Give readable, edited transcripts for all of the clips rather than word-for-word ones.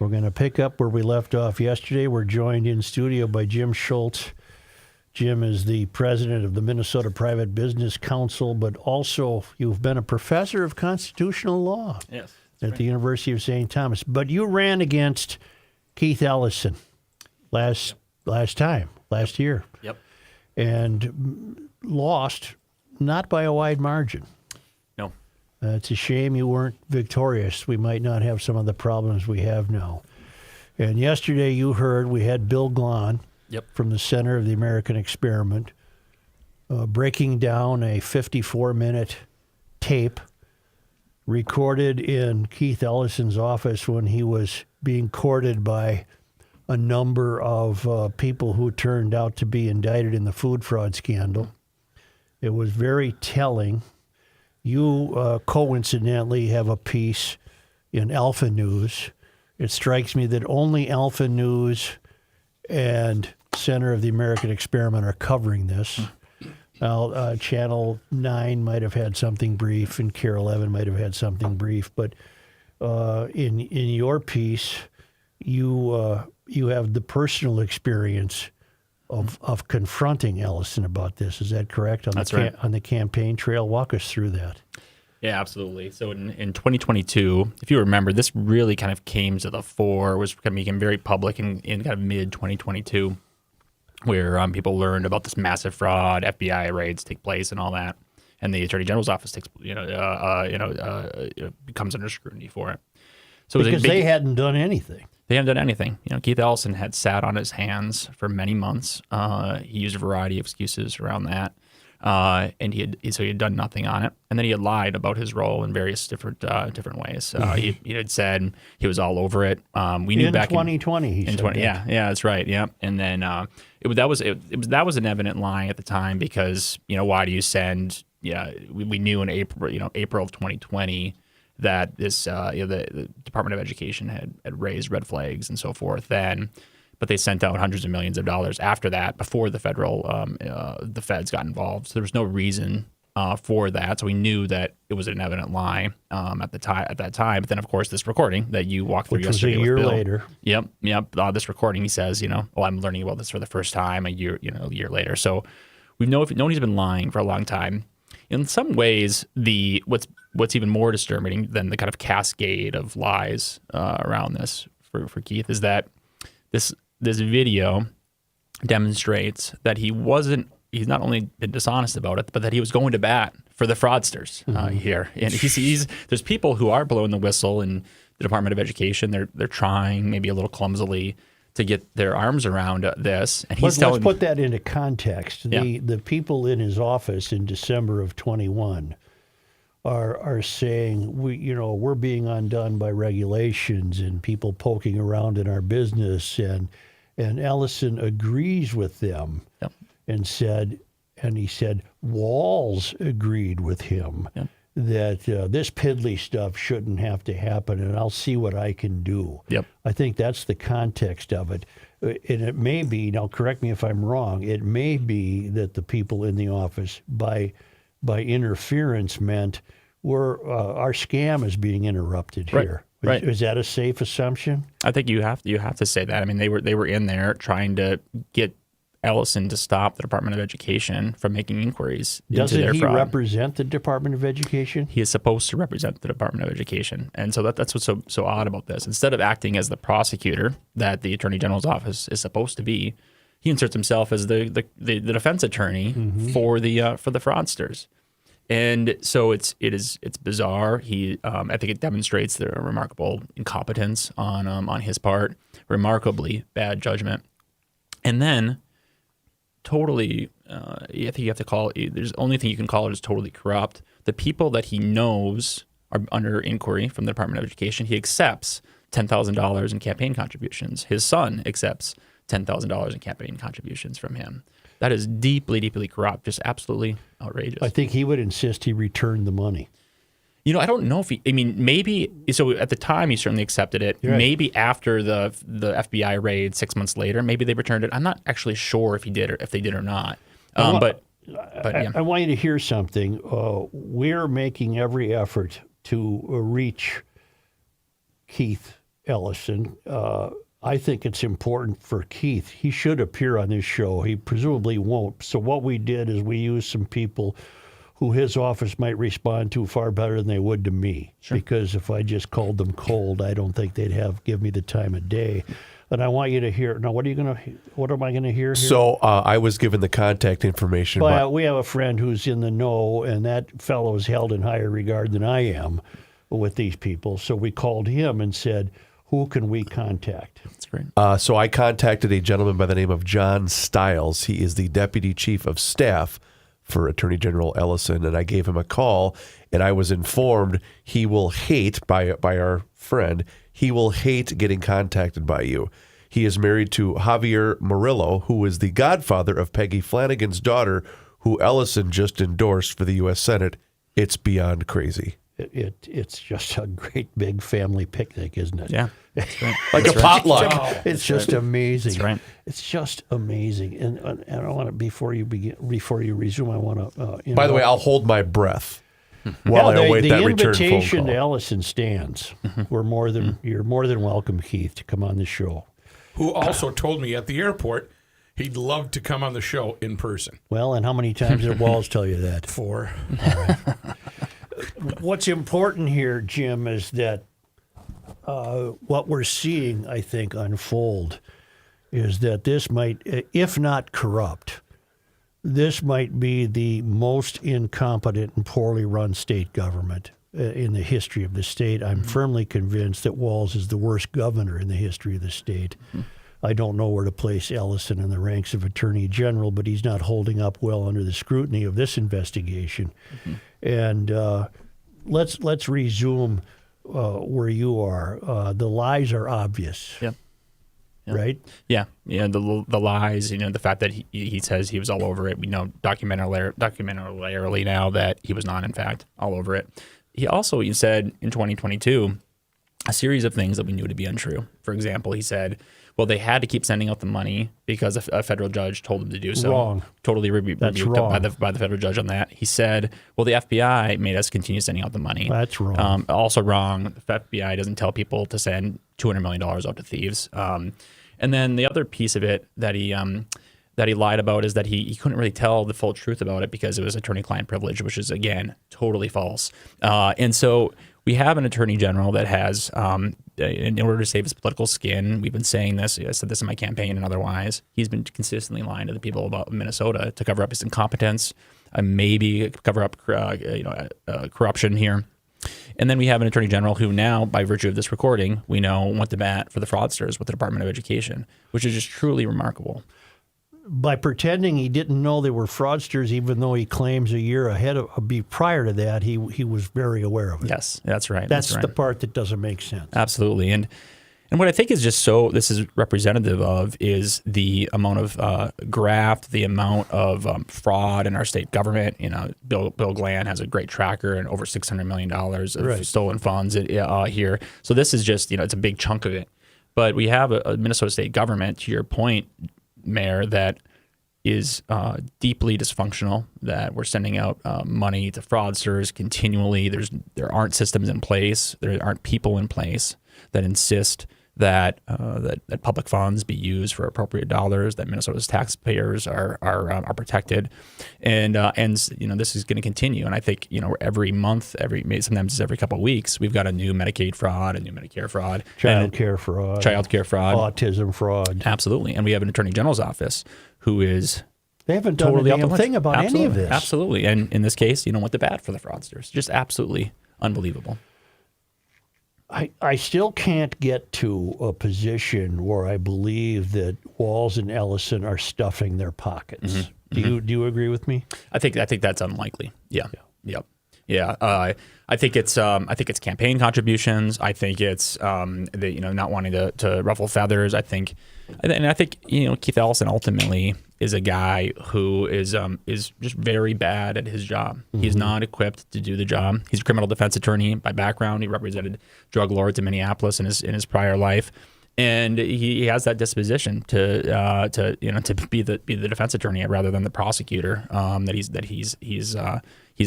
We're going to pick up where we left off yesterday. We're joined in studio by Jim Schultz. Jim is the president of the Minnesota Private Business Council, but also you've been a professor of constitutional law at the University of St. Thomas. But you ran against Keith Ellison last year. Yep. And lost, not by a wide margin. No. It's a shame you weren't victorious. We might not have some of the problems we have now. And yesterday you heard we had Bill Glahn from the Center of the American Experiment breaking down a 54-minute tape recorded in Keith Ellison's office when he was being courted by a number of people who turned out to be indicted in the food fraud scandal. It was very telling. You coincidentally have a piece in Alpha News. It strikes me that only Alpha News and Center of the American Experiment are covering this. Now, Channel 9 might have had something brief, and Carol 11 might have had something brief, but in your piece, you have the personal experience of confronting Ellison about this. Is that correct? That's right. On the campaign trail, walk us through that. Yeah, absolutely. So in 2022, if you remember, this really kind of came to the fore, became very public in kind of mid-2022, where people learned about this massive fraud, FBI raids take place, and all that, and the Attorney General's office becomes under scrutiny for it. So because they hadn't done anything. They hadn't done anything. Keith Ellison had sat on his hands for many months. He used a variety of excuses around that. And he had done nothing on it, and then he had lied about his role in various different ways. He had said he was all over it. We knew in back 2020. In 20, yeah, that's right. Yeah, and then that was an evident lie at the time because why do you send? Yeah, we knew in April of 2020 that this the Department of Education had raised red flags and so forth then. But they sent out hundreds of millions of dollars after that, before the the feds got involved. So there was no reason for that. So we knew that it was an evident lie at that time. But then, of course, this recording that you walked through yesterday was a year with Bill, later. Yep. This recording, he says, I'm learning about this for the first time a year later. So we've known he's been lying for a long time. In some ways, what's even more disturbing than the kind of cascade of lies around this for Keith is that this video demonstrates that he's not only been dishonest about it, but that he was going to bat for the fraudsters here. And there's people who are blowing the whistle in the Department of Education. They're trying, maybe a little clumsily, to get their arms around this. And let's put that into context. The people in his office in December of 21 are saying we're being undone by regulations and people poking around in our business, and Ellison agrees with them and he said Walls agreed with him that this piddly stuff shouldn't have to happen, and I'll see what I can do. I think that's the context of it. And it may be, now correct me if I'm wrong, it may be that the people in the office by interference meant our scam is being interrupted here. Right. Is that a safe assumption? I think you have to say that. I mean, they were in there trying to get Ellison to stop the Department of Education from making inquiries into their fraud. Doesn't he represent the Department of Education? He is supposed to represent the Department of Education, and so that's what's so odd about this. Instead of acting as the prosecutor that the Attorney General's office is supposed to be, he inserts himself as the defense attorney for the fraudsters. And so it's bizarre. I think it demonstrates the remarkable incompetence on his part, remarkably bad judgment, and then totally. I think you have to call it. There's the only thing you can call it is totally corrupt. The people that he knows are under inquiry from the Department of Education. He accepts $10,000 in campaign contributions. His son accepts $10,000 in campaign contributions from him. That is deeply, deeply corrupt, just absolutely outrageous. I think he would insist he returned the money. I don't know if maybe, so at the time he certainly accepted it. Right. Maybe after the FBI raid 6 months later, maybe they returned it. I'm not actually sure if he did or if they did or not. But yeah. I want you to hear something. We're making every effort to reach Keith Ellison, I think it's important for Keith. He should appear on this show. He presumably won't. So what we did is we used some people who his office might respond to far better than they would to me. Sure. Because if I just called them cold, I don't think they'd give me the time of day. And I want you to hear. Now, what am I going to hear here? So I was given the contact information. Well, we have a friend who's in the know, and that fellow is held in higher regard than I am with these people. So we called him and said, who can we contact? That's great. So I contacted a gentleman by the name of John Stiles. He is the Deputy Chief of Staff for Attorney General Ellison, and I gave him a call, and I was informed he will hate, by our friend, he will hate getting contacted by you. He is married to Javier Murillo, who is the godfather of Peggy Flanagan's daughter, who Ellison just endorsed for the U.S. Senate. It's beyond crazy. It's just a great big family picnic, isn't it? Yeah. That's right. Like That's a potluck. Oh, it's just amazing. That's right. It's just amazing. And I want to, before you resume, I want to. By the way, I'll hold my breath while I await that return phone The invitation to call. Ellison stands. You're more than welcome, Keith, to come on the show. Who also told me at the airport he'd love to come on the show in person. Well, and how many times did Walls tell you that? 4. What's important here, Jim, is that what we're seeing, I think, unfold is that this might, if not corrupt, this might be the most incompetent and poorly run state government in the history of the state. I'm firmly convinced that Walls is the worst governor in the history of the state. I don't know where to place Ellison in the ranks of Attorney General, but he's not holding up well under the scrutiny of this investigation. And let's resume where you are. The lies are obvious. Yep. Right? Yeah. The lies, the fact that he says he was all over it. We know documentarily now that he was not, in fact, all over it. He said in 2022 a series of things that we knew to be untrue. For example, he said, well, they had to keep sending out the money because a federal judge told them to do so. Wrong. Totally rebuked by the federal judge on that. He said, well, the FBI made us continue sending out the money. That's wrong. Also wrong. The FBI doesn't tell people to send $200 million out to thieves. And then the other piece of it that he lied about is that he couldn't really tell the full truth about it because it was attorney-client privilege, which is, again, totally false. And so we have an attorney general that has, in order to save his political skin, we've been saying this, I said this in my campaign and otherwise, he's been consistently lying to the people about Minnesota to cover up his incompetence, maybe cover up corruption here. And then we have an attorney general who now, by virtue of this recording, we know went to bat for the fraudsters with the Department of Education, which is just truly remarkable. By pretending he didn't know they were fraudsters, even though he claims a year prior to that, he was very aware of it. Yes, that's right. That's the part that doesn't make sense. Absolutely. And what I think is just this is representative of is the amount of graft, the amount of fraud in our state government. Bill Glahn has a great tracker and over $600 million of stolen funds here. So this is just, it's a big chunk of it. But we have a Minnesota state government, to your point, Mayor, that is deeply dysfunctional, that we're sending out money to fraudsters continually. There aren't systems in place. There aren't people in place that insist that public funds be used for appropriate dollars, that Minnesota's taxpayers are protected, and this is going to continue. And I think every month, sometimes it's every couple of weeks, we've got a new Medicaid fraud, a new Medicare fraud, child care fraud, autism fraud, absolutely. And we have an Attorney General's office who is they haven't done totally a damn thing about any of this. Absolutely, and in this case, went to bat for the fraudsters. Just absolutely unbelievable. I still can't get to a position where I believe that Walls and Ellison are stuffing their pockets. Do you agree with me? I think that's unlikely. Yeah. I think it's campaign contributions. I think it's not wanting to ruffle feathers. I think Keith Ellison ultimately is a guy who is just very bad at his job. He's not equipped to do the job. He's a criminal defense attorney by background. He represented drug lords in Minneapolis in his prior life. and he has that disposition to be the defense attorney rather than the prosecutor that he's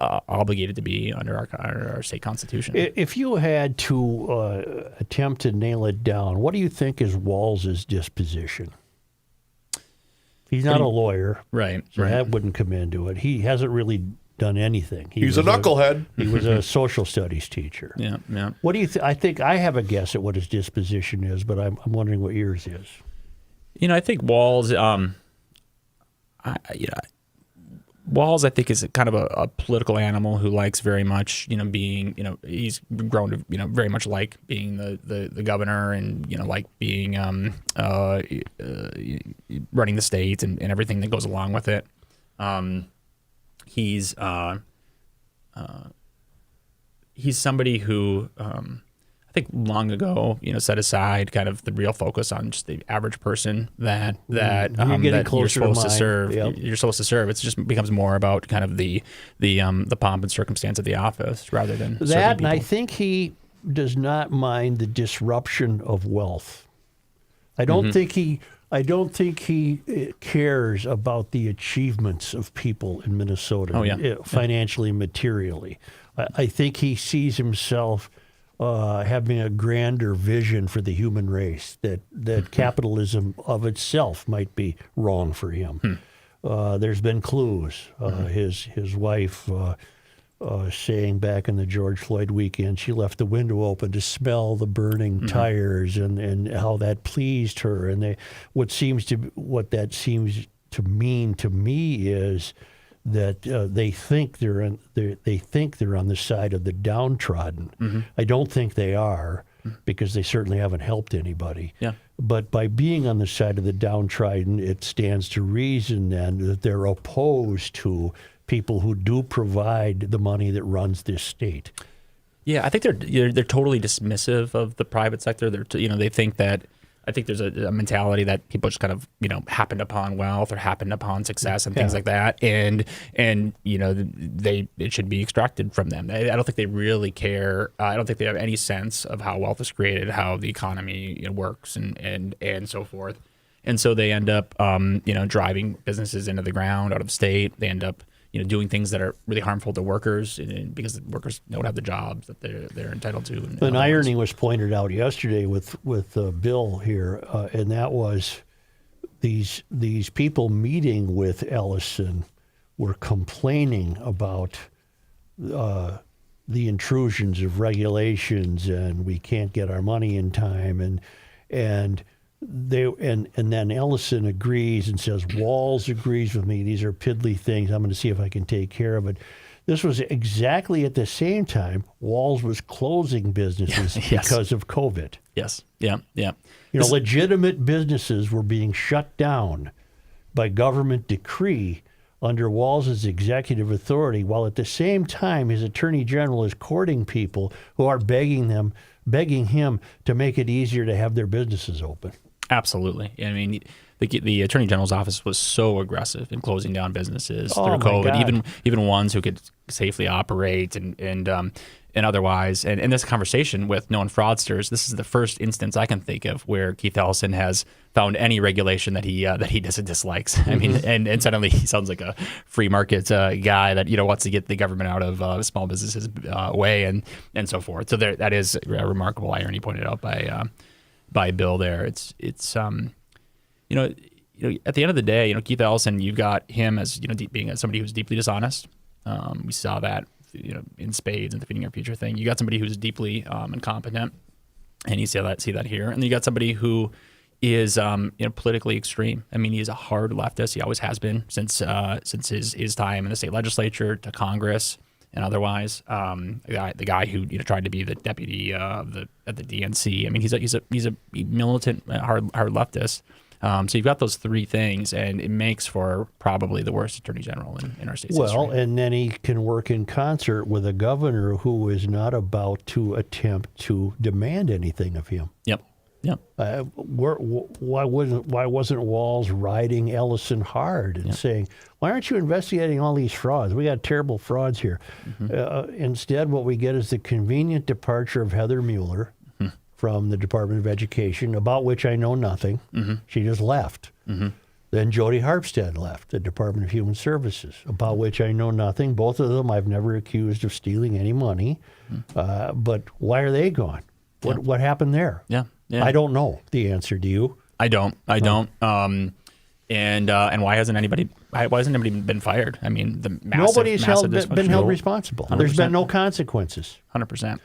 obligated to be under our state constitution. If you had to attempt to nail it down, what do you think is Walz's disposition? He's not a lawyer, right? So that wouldn't come into it. He hasn't really done anything. He's a knucklehead. He was a social studies teacher. Yeah. What do you think? I think I have a guess at what his disposition is, but I'm wondering what yours is. I think Walz. Walz, I think, is kind of a political animal who likes very much, being, he's grown to, very much like being the governor and, like being running the state and everything that goes along with it. He's somebody who I think long ago, set aside kind of the real focus on just the average person that you're supposed to serve. Yep. You're supposed to serve. It just becomes more about kind of the pomp and circumstance of the office rather than that. And I think he does not mind the disruption of wealth. I don't think he cares about the achievements of people in Minnesota, financially, materially. I think he sees himself having a grander vision for the human race, that capitalism of itself might be wrong for him. There's been clues. His wife saying back in the George Floyd weekend, she left the window open to smell the burning tires, and how that pleased her. And what that seems to mean to me is that they think they're on the side of the downtrodden. I don't think they are, because they certainly haven't helped anybody. Yeah. But by being on the side of the downtrodden, it stands to reason then that they're opposed to people who do provide the money that runs this state. Yeah, I think they're totally dismissive of the private sector. They think that. I think there's a mentality that people just kind of, happened upon wealth or happened upon success and things like that. And it should be extracted from them. I don't think they really care. I don't think they have any sense of how wealth is created, how the economy works and so forth. And so they end up, driving businesses into the ground out of state. They end up, doing things that are really harmful to workers, because the workers don't have the jobs that they're entitled to. An irony was pointed out yesterday with Bill here, and that was these people meeting with Ellison were complaining about the intrusions of regulations, and we can't get our money in time, and then Ellison agrees and says, Walz agrees with me. These are piddly things. I'm going to see if I can take care of it. This was exactly at the same time Walz was closing businesses because of COVID. Yes. Yeah. Legitimate businesses were being shut down by government decree under Walz's executive authority, while at the same time his attorney general is courting people who are begging him to make it easier to have their businesses open. Absolutely. I mean, the attorney general's office was so aggressive in closing down businesses through COVID, even ones who could safely operate and otherwise. And this conversation with known fraudsters, this is the first instance I can think of where Keith Ellison has found any regulation that he dislikes. I mean, and suddenly he sounds like a free market guy that wants to get the government out of small businesses way and so forth. So that is a remarkable irony pointed out by Bill there. It's at the end of the day, Keith Ellison, you've got him as being somebody who's deeply dishonest. We saw that in spades and the Feeding Our Future thing. You got somebody who's deeply incompetent, and you see that here. And then you got somebody who is politically extreme. I mean, he's a hard leftist. He always has been since his time in the state legislature to Congress and otherwise. The guy who tried to be the deputy at the DNC. I mean, he's a militant, hard leftist. So you've got those three things, and it makes for probably the worst attorney general in our state's history. Well, and then he can work in concert with a governor who is not about to attempt to demand anything of him. Yep. Why wasn't Walz riding Ellison hard and saying, why aren't you investigating all these frauds? We got terrible frauds here. Instead, what we get is the convenient departure of Heather Mueller, from the Department of Education, about which I know nothing. Mm-hmm. She just left. Mm-hmm. Then Jody Harpstead left the Department of Human Services, about which I know nothing. Both of them I've never accused of stealing any money. But why are they gone? What happened there? Yeah. I don't know the answer. Do you? I don't. And why hasn't anybody been fired? I mean, the massive, Nobody's massive been held dysfunction. responsible. 100%. There's been no consequences. 100%.